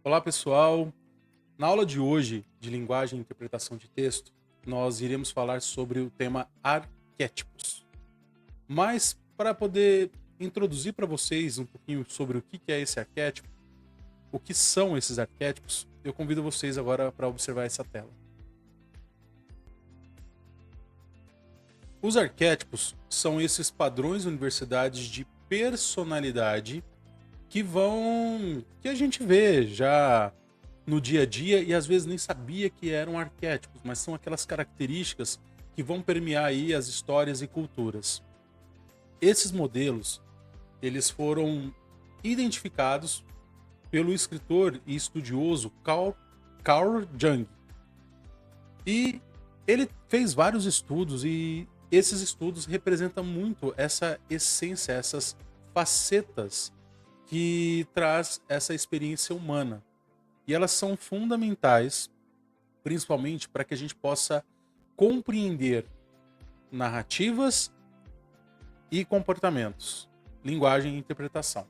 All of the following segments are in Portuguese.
Olá, pessoal. Na aula de hoje de linguagem e interpretação de texto, nós iremos falar sobre o tema arquétipos. Mas para poder introduzir para vocês um pouquinho sobre o que é esse arquétipo, o que são esses arquétipos, eu convido vocês agora para observar essa tela. Os arquétipos são esses padrões universidades de personalidade que a gente vê já no dia a dia e às vezes nem sabia que eram arquétipos, mas são aquelas características que vão permear aí as histórias e culturas. Esses modelos, eles foram identificados pelo escritor e estudioso Carl Jung. E ele fez vários estudos e esses estudos representam muito essa essência, essas facetas que traz essa experiência humana. E elas são fundamentais, principalmente para que a gente possa compreender narrativas e comportamentos, linguagem e interpretação.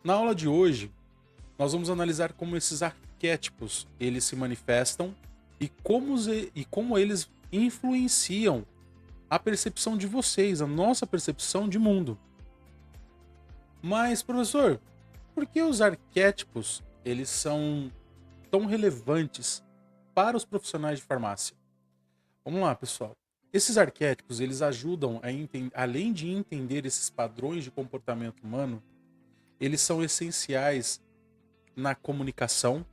Na aula de hoje, nós vamos analisar como esses arquétipos eles se manifestam e como eles influenciam a percepção de vocês, a nossa percepção de mundo. Mas, professor, por que os arquétipos eles são tão relevantes para os profissionais de farmácia? Vamos lá, pessoal. Esses arquétipos eles ajudam além de entender esses padrões de comportamento humano, eles são essenciais na comunicação,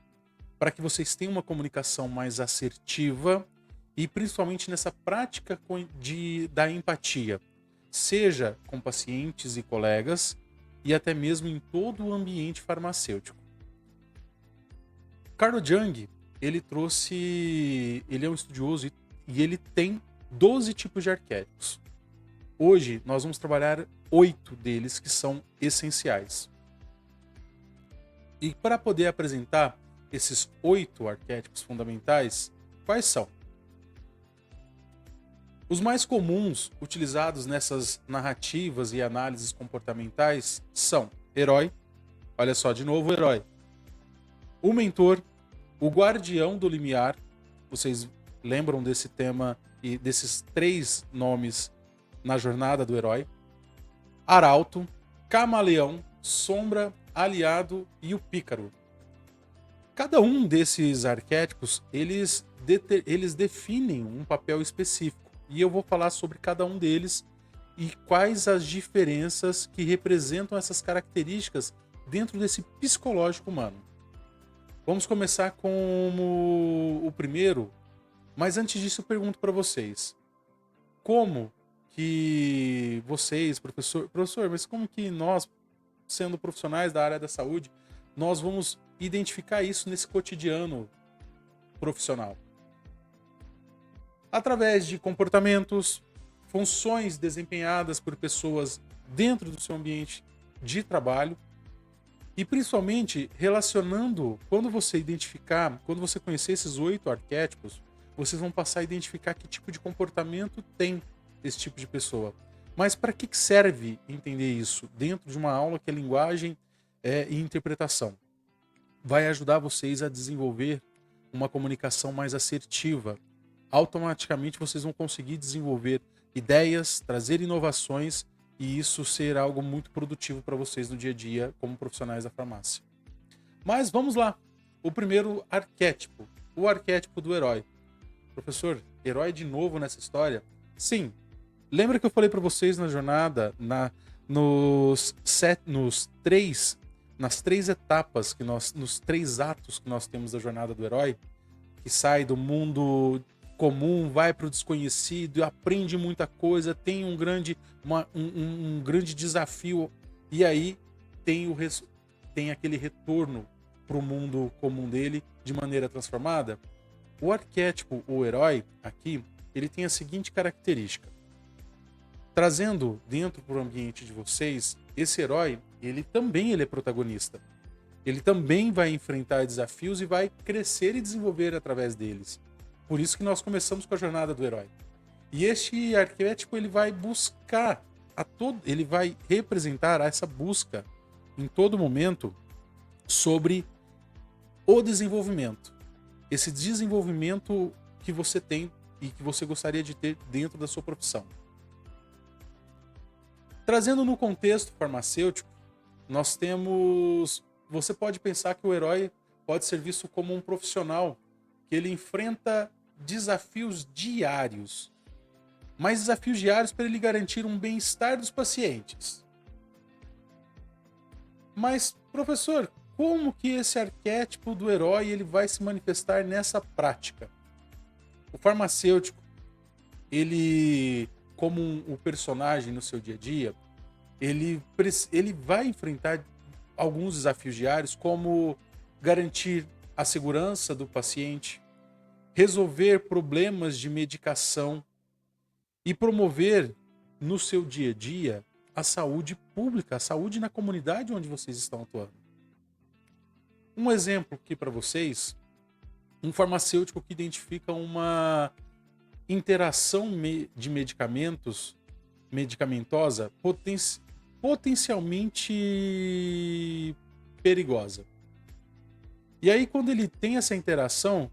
para que vocês tenham uma comunicação mais assertiva e principalmente nessa prática da empatia, seja com pacientes e colegas e até mesmo em todo o ambiente farmacêutico. Carl Jung, ele é um estudioso e ele tem 12 tipos de arquétipos. Hoje nós vamos trabalhar 8 deles que são essenciais. E para poder apresentar esses 8 arquétipos fundamentais, quais são? Os mais comuns utilizados nessas narrativas e análises comportamentais são herói, olha só, de novo herói, o mentor, o guardião do limiar, vocês lembram desse tema e desses 3 nomes na jornada do herói, arauto, camaleão, sombra, aliado e o pícaro. Cada um desses arquétipos, eles definem um papel específico. E eu vou falar sobre cada um deles e quais as diferenças que representam essas características dentro desse psicológico humano. Vamos começar com o primeiro, mas antes disso eu pergunto para vocês. Como que vocês, professor, mas como que nós, sendo profissionais da área da saúde, nós vamos identificar isso nesse cotidiano profissional? Através de comportamentos, funções desempenhadas por pessoas dentro do seu ambiente de trabalho e principalmente relacionando, quando você conhecer esses 8 arquétipos, vocês vão passar a identificar que tipo de comportamento tem esse tipo de pessoa. Mas para que serve entender isso dentro de uma aula que é linguagem e interpretação? Vai ajudar vocês a desenvolver uma comunicação mais assertiva. Automaticamente vocês vão conseguir desenvolver ideias, trazer inovações e isso ser algo muito produtivo para vocês no dia a dia como profissionais da farmácia. Mas vamos lá. O primeiro arquétipo, o arquétipo do herói. Professor, herói de novo nessa história? Sim. Lembra que eu falei para vocês na jornada, nas 3 etapas, nos 3 atos que nós temos da jornada do herói, que sai do mundo comum, vai para o desconhecido, aprende muita coisa, tem um grande desafio e aí tem aquele retorno para o mundo comum dele de maneira transformada. O arquétipo, o herói, aqui, ele tem a seguinte característica. Trazendo dentro para o ambiente de vocês, esse herói, ele é protagonista. Ele também vai enfrentar desafios e vai crescer e desenvolver através deles. Por isso que nós começamos com a jornada do herói. E este arquétipo ele vai buscar ele vai representar essa busca em todo momento sobre o desenvolvimento. Esse desenvolvimento que você tem e que você gostaria de ter dentro da sua profissão. Trazendo no contexto farmacêutico, nós temos... Você pode pensar que o herói pode ser visto como um profissional que ele enfrenta desafios diários, mas desafios diários para ele garantir um bem-estar dos pacientes. Mas, professor, como que esse arquétipo do herói ele vai se manifestar nessa prática? O farmacêutico, ele, como o personagem no seu dia a dia, ele vai enfrentar alguns desafios diários, como garantir a segurança do paciente, resolver problemas de medicação e promover no seu dia a dia a saúde pública, a saúde na comunidade onde vocês estão atuando. Um exemplo aqui para vocês, um farmacêutico que identifica uma interação de medicamentosa potencialmente perigosa. E aí, quando ele tem essa interação,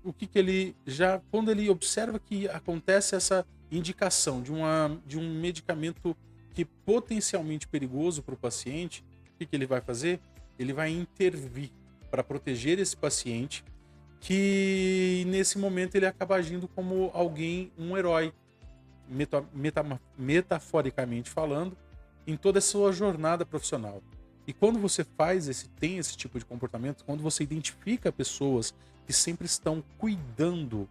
quando ele observa que acontece essa indicação de um medicamento que é potencialmente perigoso para o paciente, o que ele vai fazer? Ele vai intervir para proteger esse paciente, que nesse momento ele acaba agindo como um herói, metaforicamente falando, em toda a sua jornada profissional. E quando você tem esse tipo de comportamento, quando você identifica pessoas que sempre estão cuidando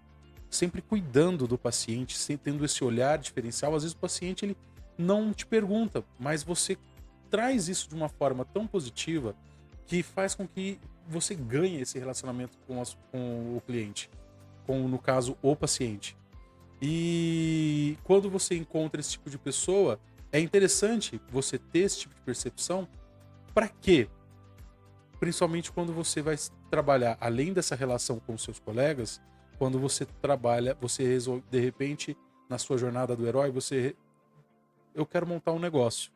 do paciente, tendo esse olhar diferencial, às vezes o paciente ele não te pergunta, mas você traz isso de uma forma tão positiva que faz com que você ganhe esse relacionamento com o cliente, no caso, o paciente. E quando você encontra esse tipo de pessoa, é interessante você ter esse tipo de percepção. Para quê? Principalmente quando você vai trabalhar, além dessa relação com os seus colegas, quando você trabalha, você resolve, de repente, na sua jornada do herói, eu quero montar um negócio.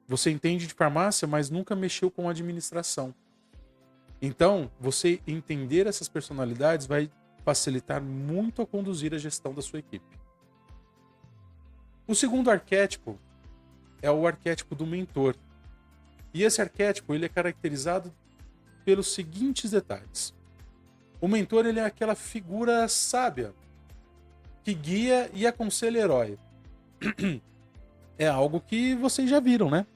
Você entende de farmácia, mas nunca mexeu com administração. Então, você entender essas personalidades vai facilitar muito a conduzir a gestão da sua equipe. O segundo arquétipo é o arquétipo do mentor. E esse arquétipo ele é caracterizado pelos seguintes detalhes. O mentor ele é aquela figura sábia que guia e aconselha o herói. É algo que vocês já viram, né?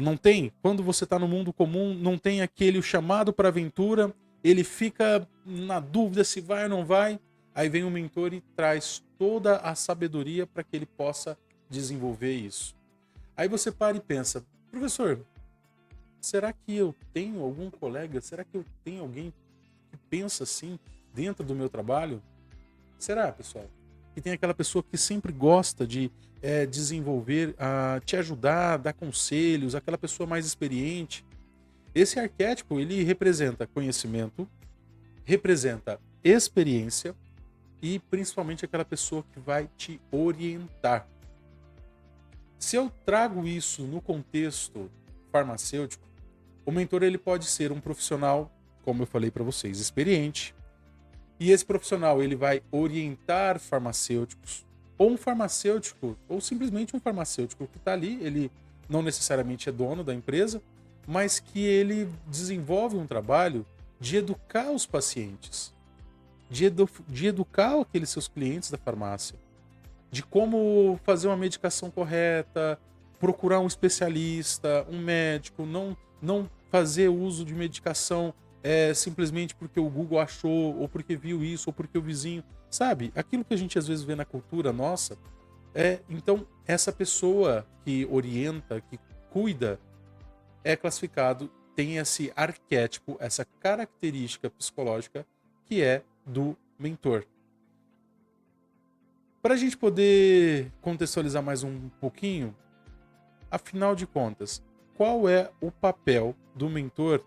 Não tem? Quando você está no mundo comum, não tem aquele chamado para aventura, ele fica na dúvida se vai ou não vai, aí vem o mentor e traz toda a sabedoria para que ele possa desenvolver isso. Aí você para e pensa, professor, será que eu tenho algum colega? Será que eu tenho alguém que pensa assim dentro do meu trabalho? Será, pessoal? Que tem aquela pessoa que sempre gosta de desenvolver, te ajudar, dar conselhos, aquela pessoa mais experiente. Esse arquétipo, ele representa conhecimento, representa experiência e principalmente aquela pessoa que vai te orientar. Se eu trago isso no contexto farmacêutico, o mentor ele pode ser um profissional, como eu falei para vocês, experiente. E esse profissional ele vai orientar farmacêuticos, ou um farmacêutico, ou simplesmente um farmacêutico que está ali, ele não necessariamente é dono da empresa, mas que ele desenvolve um trabalho de educar os pacientes, de educar aqueles seus clientes da farmácia, de como fazer uma medicação correta, procurar um especialista, um médico, não fazer uso de medicação simplesmente porque o Google achou, ou porque viu isso, ou porque o vizinho, sabe? Aquilo que a gente às vezes vê na cultura nossa. Então, essa pessoa que orienta, que cuida, é classificado, tem esse arquétipo, essa característica psicológica que é do mentor. Para a gente poder contextualizar mais um pouquinho, afinal de contas, qual é o papel do mentor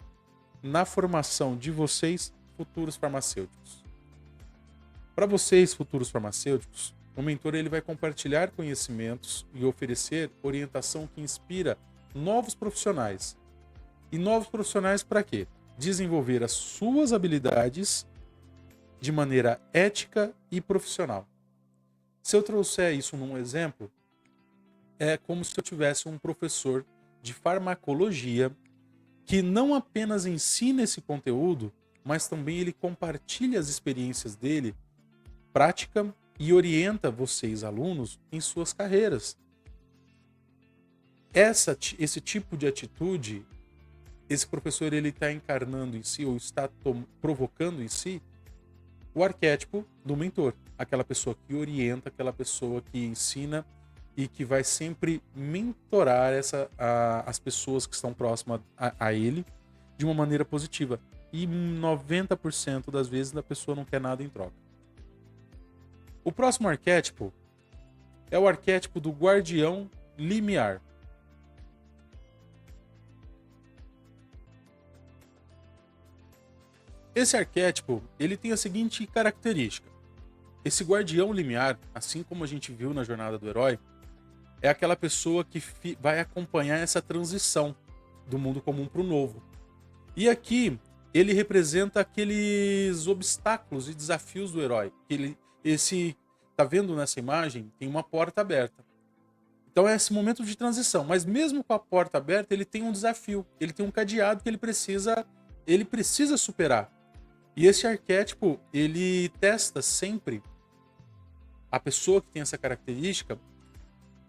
na formação de vocês, futuros farmacêuticos? Para vocês, futuros farmacêuticos, o mentor ele vai compartilhar conhecimentos e oferecer orientação que inspira novos profissionais. E novos profissionais para quê? desenvolver as suas habilidades de maneira ética e profissional. Se eu trouxer isso num exemplo, é como se eu tivesse um professor de farmacologia que não apenas ensina esse conteúdo, mas também ele compartilha as experiências dele, prática e orienta vocês, alunos, em suas carreiras. Esse tipo de atitude, esse professor ele está encarnando em si, ou está provocando em si, o arquétipo do mentor. Aquela pessoa que orienta, aquela pessoa que ensina e que vai sempre mentorar as pessoas que estão próximas a ele de uma maneira positiva. E 90% das vezes a pessoa não quer nada em troca. O próximo arquétipo é o arquétipo do guardião limiar. Esse arquétipo, ele tem a seguinte característica. Esse guardião limiar, assim como a gente viu na jornada do herói, é aquela pessoa que vai acompanhar essa transição do mundo comum para o novo. E aqui, ele representa aqueles obstáculos e desafios do herói. Tá vendo nessa imagem? Tem uma porta aberta. Então é esse momento de transição. Mas mesmo com a porta aberta, ele tem um desafio. Ele tem um cadeado que ele precisa superar. E esse arquétipo, ele testa sempre a pessoa que tem essa característica,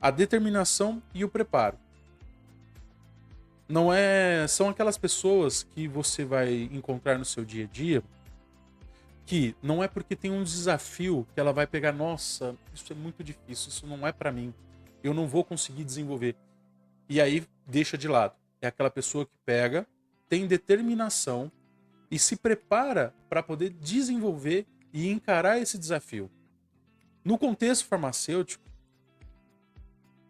a determinação e o preparo. São aquelas pessoas que você vai encontrar no seu dia a dia que não é porque tem um desafio que ela vai pegar, nossa, isso é muito difícil, isso não é para mim, eu não vou conseguir desenvolver. E aí deixa de lado. É aquela pessoa que pega, tem determinação e se prepara para poder desenvolver e encarar esse desafio. No contexto farmacêutico,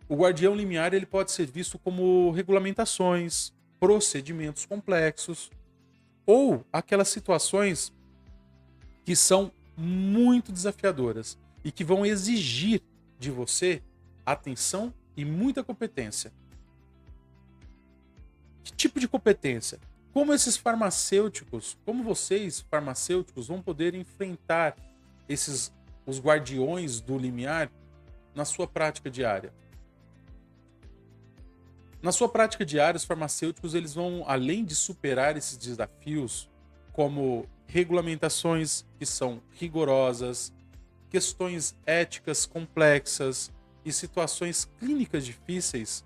o guardião limiar ele pode ser visto como regulamentações, procedimentos complexos ou aquelas situações que são muito desafiadoras e que vão exigir de você atenção e muita competência. Que tipo de competência? Como vocês farmacêuticos vão poder enfrentar os guardiões do limiar na sua prática diária? Na sua prática diária, os farmacêuticos eles vão, além de superar esses desafios, como regulamentações que são rigorosas, questões éticas complexas e situações clínicas difíceis,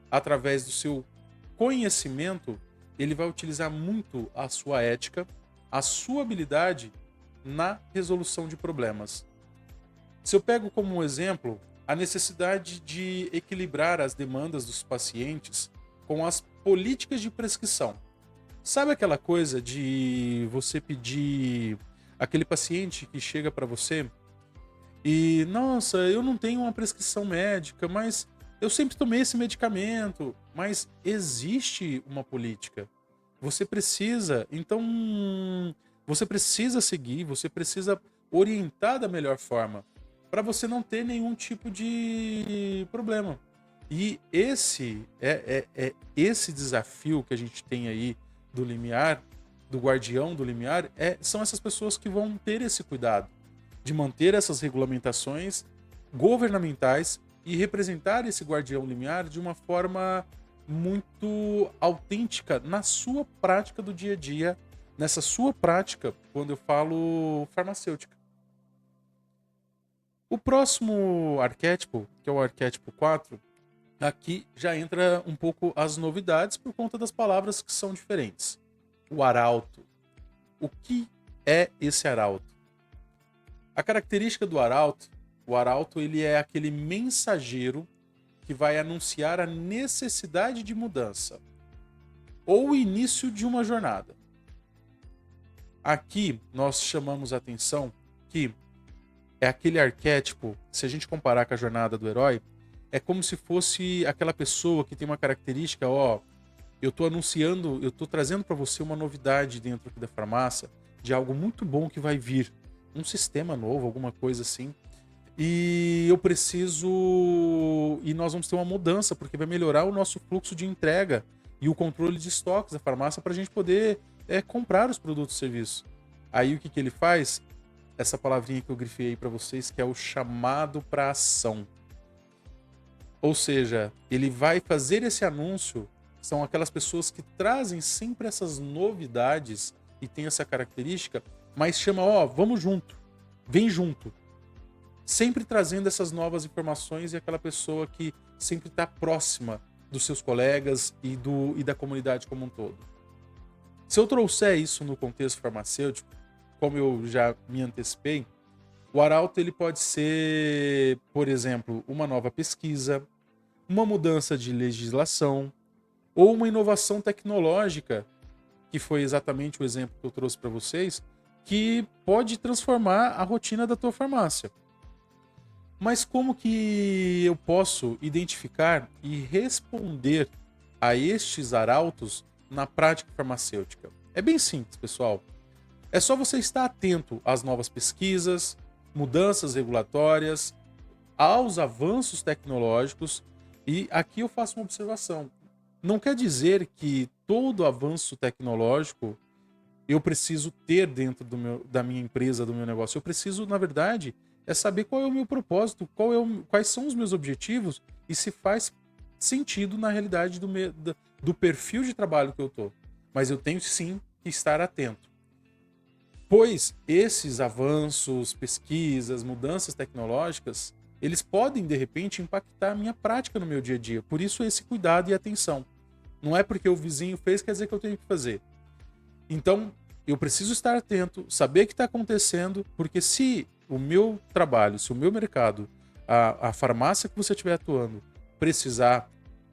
através do seu conhecimento, ele vai utilizar muito a sua ética, a sua habilidade na resolução de problemas. Se eu pego como um exemplo a necessidade de equilibrar as demandas dos pacientes com as políticas de prescrição. Sabe aquela coisa de você pedir aquele paciente que chega para você e, nossa, eu não tenho uma prescrição médica, mas eu sempre tomei esse medicamento, mas existe uma política. Você precisa seguir, você precisa orientar da melhor forma para você não ter nenhum tipo de problema. E esse desafio que a gente tem aí do limiar, do guardião do limiar, são essas pessoas que vão ter esse cuidado de manter essas regulamentações governamentais e representar esse guardião limiar de uma forma muito autêntica na sua prática do dia a dia, nessa sua prática quando eu falo farmacêutica. O próximo arquétipo, que é o arquétipo 4, aqui já entra um pouco as novidades por conta das palavras que são diferentes. O arauto. O que é esse arauto? A característica do arauto, o arauto ele é aquele mensageiro que vai anunciar a necessidade de mudança ou o início de uma jornada. Aqui nós chamamos a atenção que é aquele arquétipo, se a gente comparar com a jornada do herói, é como se fosse aquela pessoa que tem uma característica, eu tô trazendo para você uma novidade dentro aqui da farmácia, de algo muito bom que vai vir, um sistema novo, alguma coisa assim, e nós vamos ter uma mudança, porque vai melhorar o nosso fluxo de entrega e o controle de estoques da farmácia para a gente poder comprar os produtos e serviços. Aí o que ele faz? Essa palavrinha que eu grifei aí para vocês, que é o chamado para ação. Ou seja, ele vai fazer esse anúncio, são aquelas pessoas que trazem sempre essas novidades e tem essa característica, mas chama, vamos junto, vem junto. Sempre trazendo essas novas informações e aquela pessoa que sempre está próxima dos seus colegas e da comunidade como um todo. Se eu trouxer isso no contexto farmacêutico, como eu já me antecipei, o arauto ele pode ser, por exemplo, uma nova pesquisa, uma mudança de legislação ou uma inovação tecnológica, que foi exatamente o exemplo que eu trouxe para vocês, que pode transformar a rotina da tua farmácia. Mas como que eu posso identificar e responder a estes arautos na prática farmacêutica? É bem simples, pessoal. É só você estar atento às novas pesquisas, mudanças regulatórias, aos avanços tecnológicos. E aqui eu faço uma observação. Não quer dizer que todo avanço tecnológico eu preciso ter dentro da minha empresa, do meu negócio. Eu preciso, na verdade, saber qual é o meu propósito, quais são os meus objetivos e se faz sentido na realidade do perfil de trabalho que eu estou. Mas eu tenho sim que estar atento. Pois esses avanços, pesquisas, mudanças tecnológicas, eles podem, de repente, impactar a minha prática no meu dia a dia. Por isso, esse cuidado e atenção. Não é porque o vizinho fez, quer dizer que eu tenho que fazer. Então, eu preciso estar atento, saber o que está acontecendo, porque se o meu trabalho, se o meu mercado, a farmácia que você estiver atuando, precisar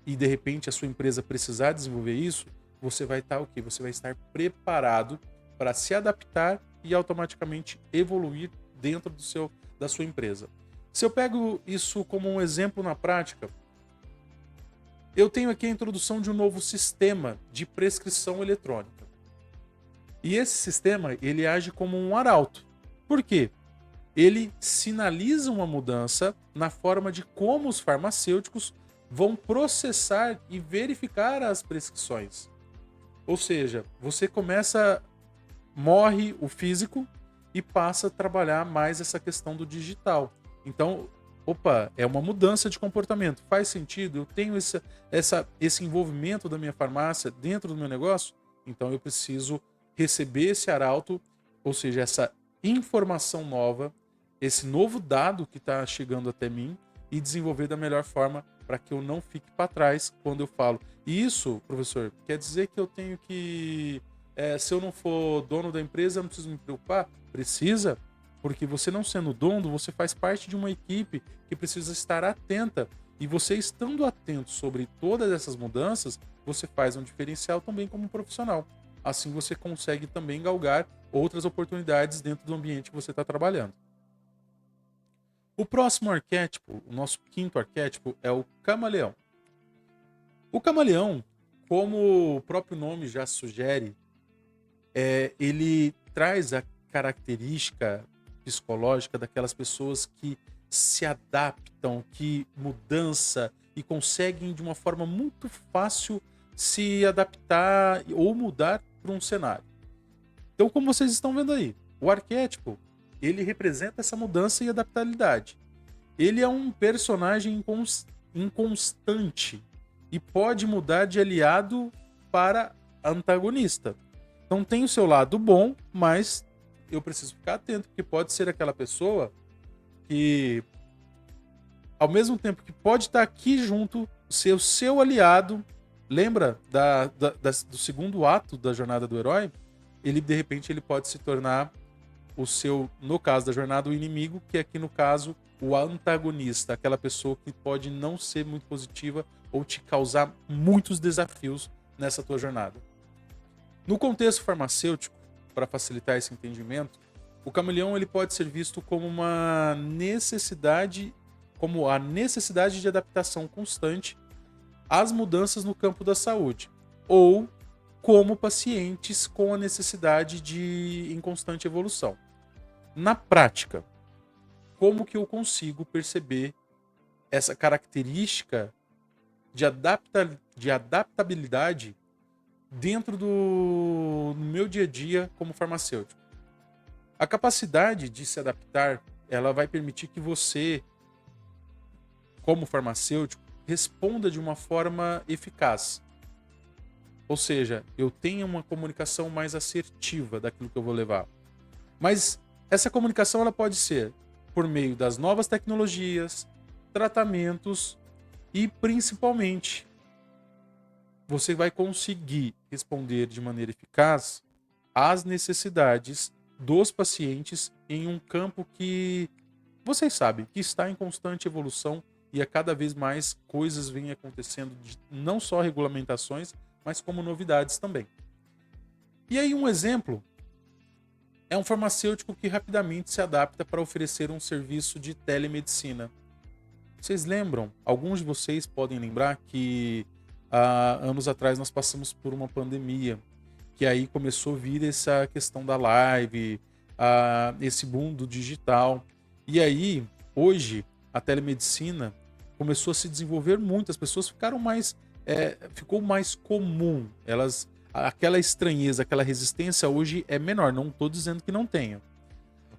e, de repente, a sua empresa precisar desenvolver isso, você vai estar o quê? Você vai estar preparado para se adaptar e automaticamente evoluir dentro da sua empresa. Se eu pego isso como um exemplo na prática, eu tenho aqui a introdução de um novo sistema de prescrição eletrônica. E esse sistema, ele age como um arauto. Por quê? Ele sinaliza uma mudança na forma de como os farmacêuticos vão processar e verificar as prescrições. Ou seja, você morre o físico e passa a trabalhar mais essa questão do digital. Então, é uma mudança de comportamento. Faz sentido? Eu tenho esse envolvimento da minha farmácia dentro do meu negócio? Então eu preciso receber esse arauto, ou seja, essa informação nova, esse novo dado que está chegando até mim e desenvolver da melhor forma para que eu não fique para trás quando eu falo. E isso, professor, quer dizer que eu tenho que... se eu não for dono da empresa, eu não preciso me preocupar? Precisa, porque você não sendo dono, você faz parte de uma equipe que precisa estar atenta. E você estando atento sobre todas essas mudanças, você faz um diferencial também como profissional. Assim você consegue também galgar outras oportunidades dentro do ambiente que você está trabalhando. O próximo arquétipo, o nosso quinto arquétipo, é o camaleão. O camaleão, como o próprio nome já sugere, ele traz a característica psicológica daquelas pessoas que se adaptam, que mudança e conseguem de uma forma muito fácil se adaptar ou mudar para um cenário. Então, como vocês estão vendo aí, o arquétipo, ele representa essa mudança e adaptabilidade. Ele é um personagem inconstante e pode mudar de aliado para antagonista. Então tem o seu lado bom, mas eu preciso ficar atento, porque pode ser aquela pessoa que, ao mesmo tempo que pode estar aqui junto, ser o seu aliado. Lembra do segundo ato da jornada do herói? Ele, de repente, ele pode se tornar no caso da jornada, o inimigo, que aqui no caso, o antagonista, aquela pessoa que pode não ser muito positiva ou te causar muitos desafios nessa tua jornada. No contexto farmacêutico, para facilitar esse entendimento, o camaleão ele pode ser visto como a necessidade de adaptação constante às mudanças no campo da saúde, ou como pacientes com a necessidade em constante evolução. Na prática, como que eu consigo perceber essa característica de adaptabilidade dentro do meu dia a dia como farmacêutico. A capacidade de se adaptar, ela vai permitir que você, como farmacêutico, responda de uma forma eficaz. Ou seja, eu tenho uma comunicação mais assertiva daquilo que eu vou levar. Mas essa comunicação ela pode ser por meio das novas tecnologias, tratamentos e principalmente você vai conseguir responder de maneira eficaz às necessidades dos pacientes em um campo que vocês sabem que está em constante evolução e a cada vez mais coisas vêm acontecendo, não só regulamentações, mas como novidades também. E aí um exemplo é um farmacêutico que rapidamente se adapta para oferecer um serviço de telemedicina. Vocês lembram? Alguns de vocês podem lembrar que há anos atrás nós passamos por uma pandemia, que aí começou a vir essa questão da live, esse boom do digital. E aí, hoje, a telemedicina começou a se desenvolver muito, as pessoas ficaram mais, ficou mais comum, aquela estranheza, aquela resistência hoje é menor, não estou dizendo que não tenha.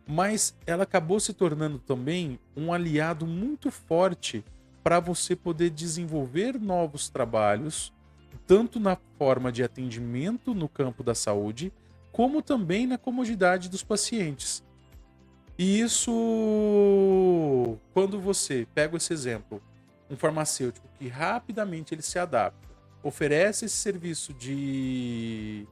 Mas ela acabou se tornando também um aliado muito forte para você poder desenvolver novos trabalhos, tanto na forma de atendimento no campo da saúde, como também na comodidade dos pacientes. E isso, quando você pega esse exemplo, um farmacêutico que rapidamente ele se adapta, oferece esse serviço de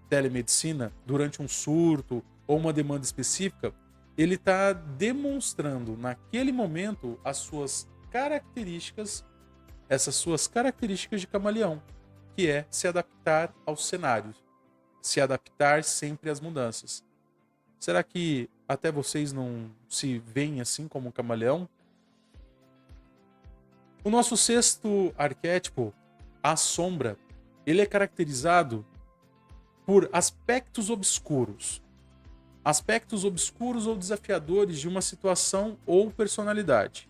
telemedicina durante um surto ou uma demanda específica, ele está demonstrando naquele momento as suas características, essas suas características de camaleão, que é se adaptar aos cenários, se adaptar sempre às mudanças. Será que até vocês não se veem assim como um camaleão? O nosso sexto arquétipo, a sombra, ele é caracterizado por aspectos obscuros. Aspectos obscuros ou desafiadores de uma situação ou personalidade.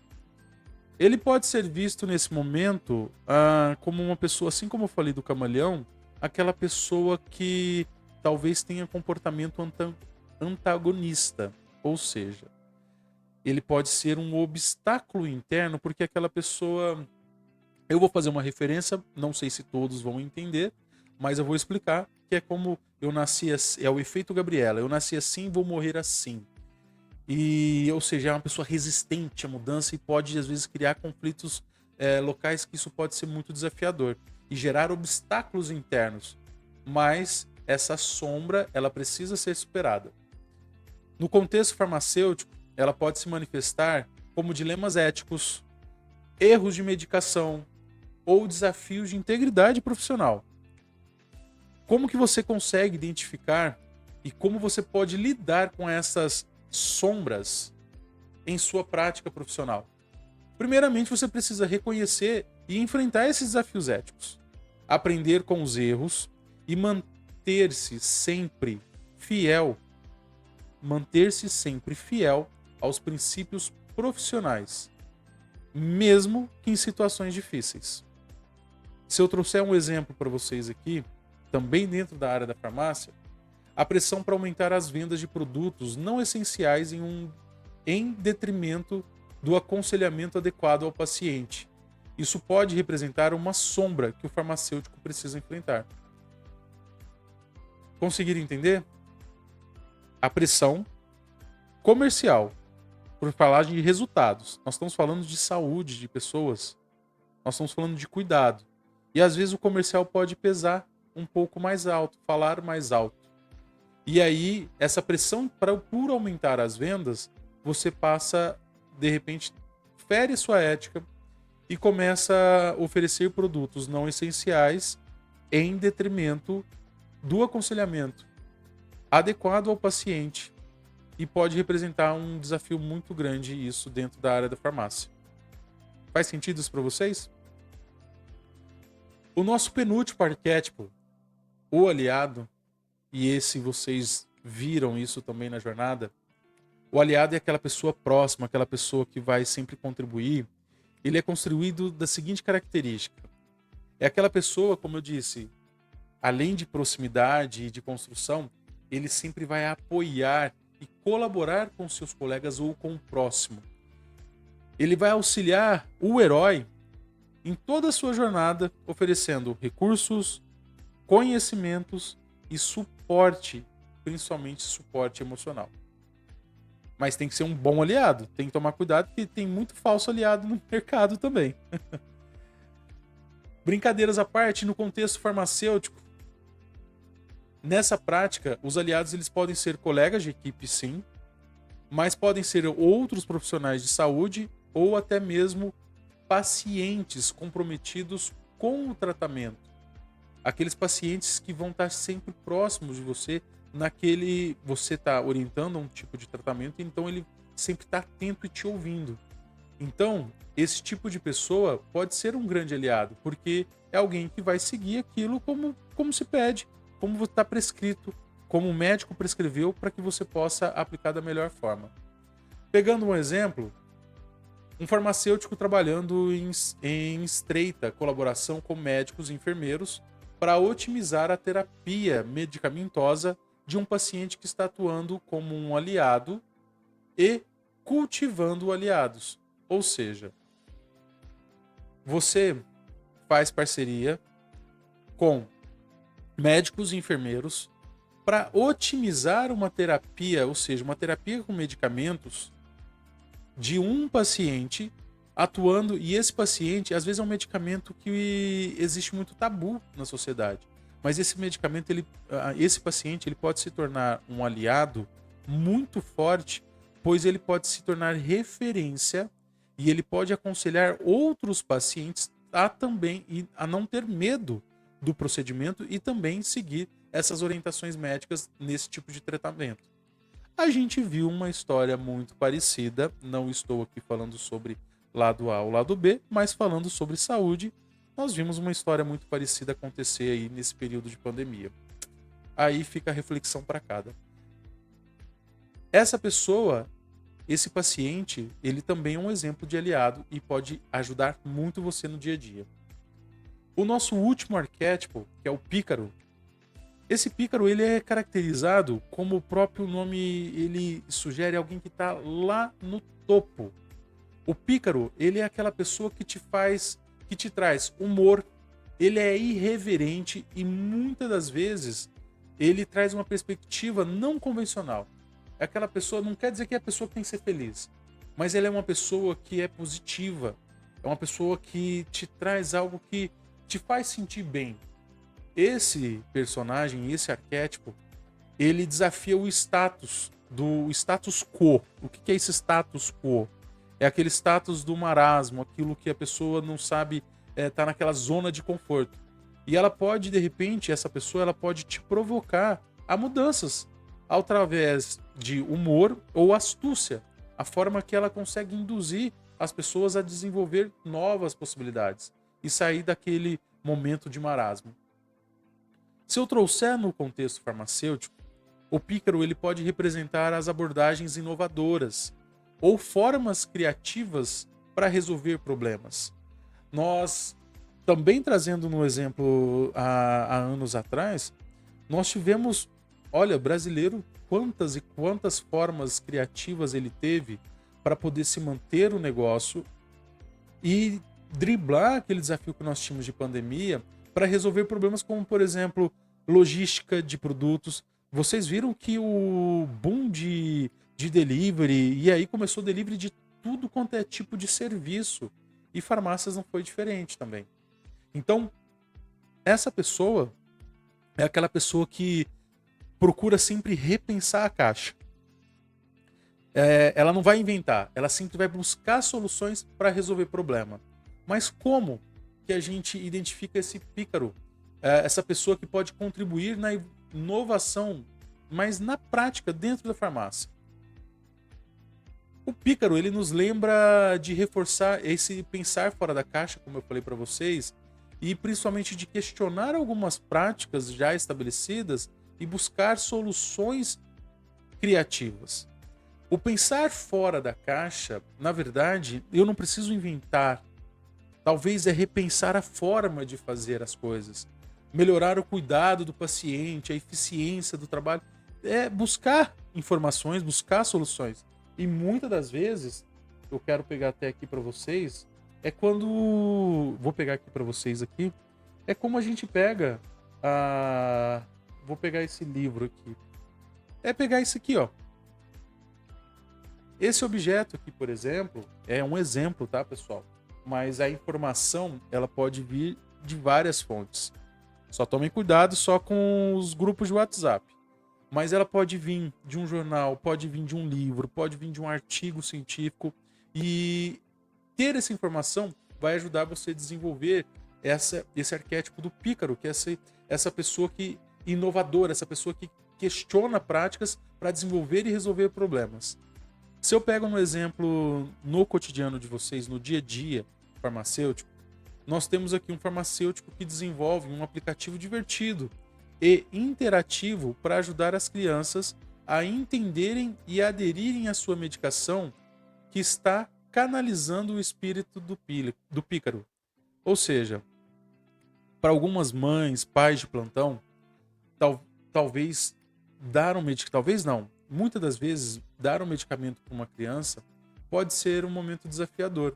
Ele pode ser visto nesse momento como uma pessoa, assim como eu falei do camaleão, aquela pessoa que talvez tenha comportamento antagonista, ou seja, ele pode ser um obstáculo interno, porque aquela pessoa... Eu vou fazer uma referência, não sei se todos vão entender, mas eu vou explicar, que é como eu nasci assim, é o efeito Gabriela, eu nasci assim, vou morrer assim. E, ou seja, é uma pessoa resistente à mudança e pode, às vezes, criar conflitos locais que isso pode ser muito desafiador e gerar obstáculos internos. Mas essa sombra, ela precisa ser superada. No contexto farmacêutico, ela pode se manifestar como dilemas éticos, erros de medicação ou desafios de integridade profissional. Como que você consegue identificar e como você pode lidar com essas sombras em sua prática profissional? Primeiramente, você precisa reconhecer e enfrentar esses desafios éticos, aprender com os erros e manter-se sempre fiel aos princípios profissionais, mesmo que em situações difíceis. Se eu trouxer um exemplo para vocês aqui, também dentro da área da farmácia, a pressão para aumentar as vendas de produtos não essenciais em detrimento do aconselhamento adequado ao paciente. Isso pode representar uma sombra que o farmacêutico precisa enfrentar. Conseguiram entender? A pressão comercial, por falar de resultados. Nós estamos falando de saúde de pessoas. Nós estamos falando de cuidado. E às vezes o comercial pode pesar um pouco mais alto, falar mais alto. E aí, essa pressão por aumentar as vendas, você passa, de repente, fere sua ética e começa a oferecer produtos não essenciais em detrimento do aconselhamento adequado ao paciente. E pode representar um desafio muito grande isso dentro da área da farmácia. Faz sentido isso para vocês? O nosso penúltimo arquétipo, o aliado, e esse vocês viram isso também na jornada, o aliado é aquela pessoa próxima, aquela pessoa que vai sempre contribuir. Ele é construído da seguinte característica. É aquela pessoa, como eu disse, além de proximidade e de construção, ele sempre vai apoiar e colaborar com seus colegas ou com o próximo. Ele vai auxiliar o herói em toda a sua jornada, oferecendo recursos, conhecimentos e suporte, principalmente suporte emocional. Mas tem que ser um bom aliado, tem que tomar cuidado porque tem muito falso aliado no mercado também. Brincadeiras à parte, no contexto farmacêutico, nessa prática, os aliados eles podem ser colegas de equipe, sim, mas podem ser outros profissionais de saúde ou até mesmo pacientes comprometidos com o tratamento. Aqueles pacientes que vão estar sempre próximos de você, você está orientando a um tipo de tratamento, então ele sempre está atento e te ouvindo. Então, esse tipo de pessoa pode ser um grande aliado, porque é alguém que vai seguir aquilo como se pede, como está prescrito, como o médico prescreveu, para que você possa aplicar da melhor forma. Pegando um exemplo, um farmacêutico trabalhando em estreita colaboração com médicos e enfermeiros para otimizar a terapia medicamentosa de um paciente que está atuando como um aliado e cultivando aliados. Ou seja, você faz parceria com médicos e enfermeiros para otimizar uma terapia, ou seja, uma terapia com medicamentos de um paciente atuando, e esse paciente, às vezes é um medicamento que existe muito tabu na sociedade, mas esse medicamento, esse paciente, ele pode se tornar um aliado muito forte, pois ele pode se tornar referência e ele pode aconselhar outros pacientes a não ter medo do procedimento e também seguir essas orientações médicas nesse tipo de tratamento. A gente viu uma história muito parecida, não estou aqui falando sobre lado A ou lado B, mas falando sobre saúde, nós vimos uma história muito parecida acontecer aí nesse período de pandemia. Aí fica a reflexão para cada. Essa pessoa, esse paciente, ele também é um exemplo de aliado e pode ajudar muito você no dia a dia. O nosso último arquétipo, que é o pícaro, esse pícaro ele é caracterizado, como o próprio nome ele sugere, alguém que está lá no topo. O pícaro, ele é aquela pessoa que te traz humor, ele é irreverente e muitas das vezes ele traz uma perspectiva não convencional. É aquela pessoa, não quer dizer que é a pessoa que tem que ser feliz, mas ele é uma pessoa que é positiva, é uma pessoa que te traz algo que te faz sentir bem. Esse personagem, esse arquétipo, ele desafia o status quo. O que é esse status quo? É aquele status do marasmo, aquilo que a pessoa não sabe, tá naquela zona de conforto. E ela pode, de repente, essa pessoa ela pode te provocar a mudanças através de humor ou astúcia, a forma que ela consegue induzir as pessoas a desenvolver novas possibilidades e sair daquele momento de marasmo. Se eu trouxer no contexto farmacêutico, o pícaro ele pode representar as abordagens inovadoras ou formas criativas para resolver problemas. Nós, também trazendo no exemplo há anos atrás, nós tivemos, olha, brasileiro, quantas e quantas formas criativas ele teve para poder se manter o negócio e driblar aquele desafio que nós tínhamos de pandemia para resolver problemas como, por exemplo, logística de produtos. Vocês viram que o boom de delivery, e aí começou delivery de tudo quanto é tipo de serviço, e farmácias não foi diferente também. Então, essa pessoa é aquela pessoa que procura sempre repensar a caixa. Ela não vai inventar, ela sempre vai buscar soluções para resolver problema. Mas como que a gente identifica esse pícaro? Essa pessoa que pode contribuir na inovação, mas na prática, dentro da farmácia. O pícaro, ele nos lembra de reforçar esse pensar fora da caixa, como eu falei para vocês, e principalmente de questionar algumas práticas já estabelecidas e buscar soluções criativas. O pensar fora da caixa, na verdade, eu não preciso inventar. Talvez é repensar a forma de fazer as coisas. melhorar o cuidado do paciente, a eficiência do trabalho. É buscar informações, buscar soluções. E muitas das vezes, eu quero pegar até aqui para vocês, é quando... Vou pegar aqui para vocês aqui. É como a gente pega a... Vou pegar esse livro aqui. É pegar isso aqui, ó. Esse objeto aqui, por exemplo, é um exemplo, tá, pessoal? Mas a informação, ela pode vir de várias fontes. Só tomem cuidado só com os grupos de WhatsApp. Mas ela pode vir de um jornal, pode vir de um livro, pode vir de um artigo científico. E ter essa informação vai ajudar você a desenvolver esse arquétipo do pícaro, que é essa pessoa que inovadora, essa pessoa que questiona práticas para desenvolver e resolver problemas. Se eu pego um exemplo no cotidiano de vocês, no dia a dia farmacêutico, nós temos aqui um farmacêutico que desenvolve um aplicativo divertido e interativo para ajudar as crianças a entenderem e aderirem à sua medicação que está canalizando o espírito do pícaro. Ou seja, para algumas mães, pais de plantão, talvez dar um medicamento, talvez não, muitas das vezes dar um medicamento para uma criança pode ser um momento desafiador.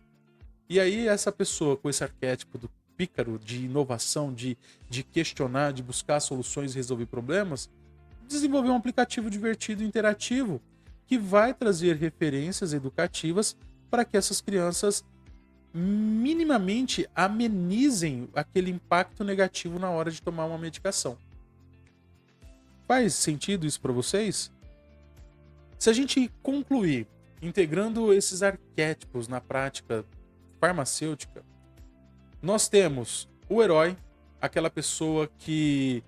E aí essa pessoa com esse arquétipo do pícaro, de inovação, de questionar, de buscar soluções e resolver problemas, desenvolveu um aplicativo divertido e interativo que vai trazer referências educativas para que essas crianças minimamente amenizem aquele impacto negativo na hora de tomar uma medicação. Faz sentido isso para vocês? Se a gente concluir integrando esses arquétipos na prática farmacêutica, nós temos o herói, aquela pessoa que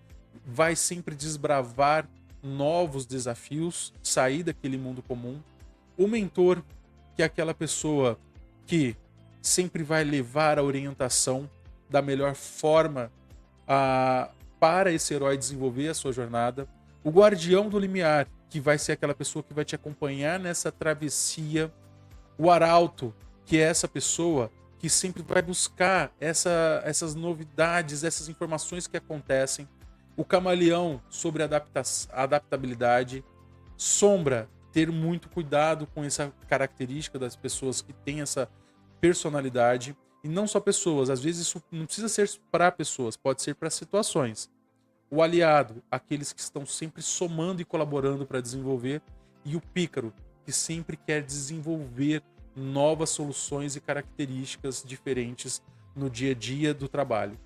vai sempre desbravar novos desafios, sair daquele mundo comum. O mentor, que é aquela pessoa que sempre vai levar a orientação da melhor forma para esse herói desenvolver a sua jornada. O guardião do limiar, que vai ser aquela pessoa que vai te acompanhar nessa travessia. O arauto, que é essa pessoa que sempre vai buscar essas novidades, essas informações que acontecem. O camaleão, sobre adaptabilidade. Sombra, ter muito cuidado com essa característica das pessoas que têm essa personalidade. E não só pessoas, às vezes isso não precisa ser para pessoas, pode ser para situações. O aliado, aqueles que estão sempre somando e colaborando para desenvolver. E o pícaro, que sempre quer desenvolver novas soluções e características diferentes no dia a dia do trabalho.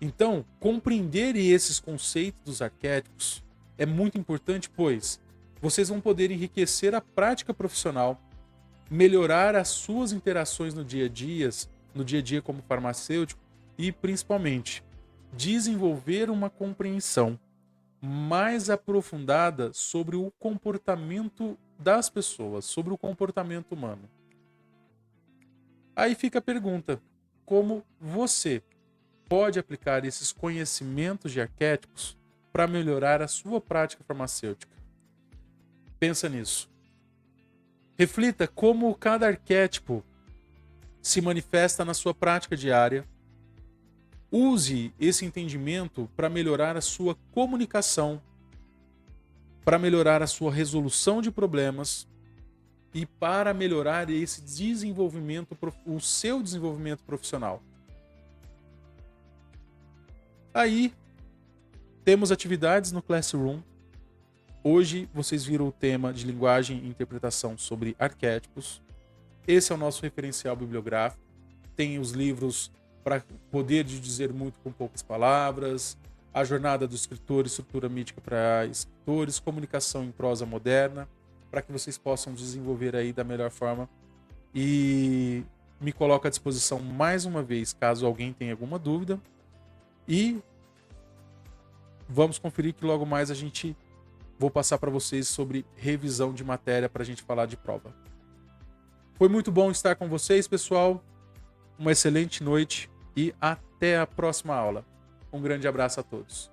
Então, compreender esses conceitos dos arquétipos é muito importante, pois vocês vão poder enriquecer a prática profissional, melhorar as suas interações no dia a dia como farmacêutico e, principalmente, desenvolver uma compreensão mais aprofundada sobre o comportamento das pessoas, sobre o comportamento humano. Aí fica a pergunta: como você pode aplicar esses conhecimentos de arquétipos para melhorar a sua prática farmacêutica? Pensa nisso. Reflita como cada arquétipo se manifesta na sua prática diária. Use esse entendimento para melhorar a sua comunicação, para melhorar a sua resolução de problemas e para melhorar esse desenvolvimento, o seu desenvolvimento profissional. Aí, temos atividades no Classroom. Hoje, vocês viram o tema de linguagem e interpretação sobre arquétipos. Esse é o nosso referencial bibliográfico. Tem os livros para Poder de Dizer Muito com Poucas Palavras, A Jornada do Escritor, Estrutura Mítica para Escritores, Comunicação em Prosa Moderna, para que vocês possam desenvolver aí da melhor forma. E me coloco à disposição mais uma vez, caso alguém tenha alguma dúvida. E vamos conferir que logo mais vou passar para vocês sobre revisão de matéria para a gente falar de prova. Foi muito bom estar com vocês, pessoal. Uma excelente noite e até a próxima aula. Um grande abraço a todos.